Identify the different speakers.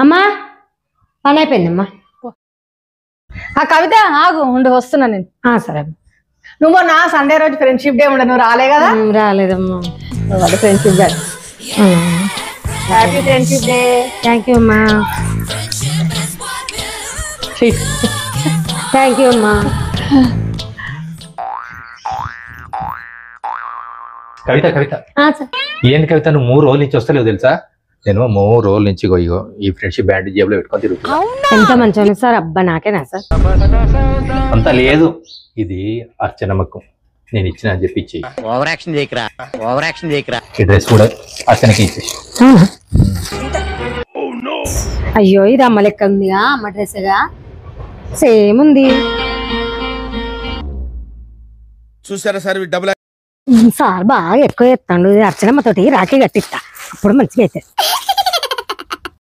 Speaker 1: అమ్మా పని అయిపోయిందమ్మా.
Speaker 2: ఆ కవిత ఆగు ఉండి వస్తున్నా నేను.
Speaker 1: సరే
Speaker 2: నువ్వు నా సండే రోజు ఫ్రెండ్షిప్ డే ఉండ నువ్వు రాలే కదా.
Speaker 1: రాలేదమ్మా.
Speaker 2: Friendship day. Happy friendship day.
Speaker 1: Thank you అమ్మా. థ్యాంక్ యూ అమ్మా.
Speaker 3: కవిత కవిత ఏంది కవిత, నువ్వు 3 రోజుల నుంచి వస్తలేవు తెలుసా? నేను 3 రోజుల నుంచి ఈ ఫ్రెండ్షిప్ బ్యాండ్ జేబులో పెట్టుకొని తిరుగుతున్నా.
Speaker 1: ఎంత మంచిగా సార్. అబ్బా నాకేనా సార్?
Speaker 3: అంత లేదు, ఇది అర్చనమ్మకు నేను ఇచ్చిన అని చెప్పి ఇచ్చి ఈ డ్రెస్ కూడా అర్చనకి ఇచ్చేసి.
Speaker 1: అయ్యో ఇది అమ్మ లెక్క ఉందిగా, అమ్మ డ్రెస్గా సేమ్ ఉంది.
Speaker 4: చూసారా సార్ డబుల్
Speaker 1: సార్ బాగా ఎక్కువ ఎత్తాడు. అర్చనమ్మతోటి రాఖీ కట్టిస్తా, అప్పుడు మంచిగా అవుతుంది.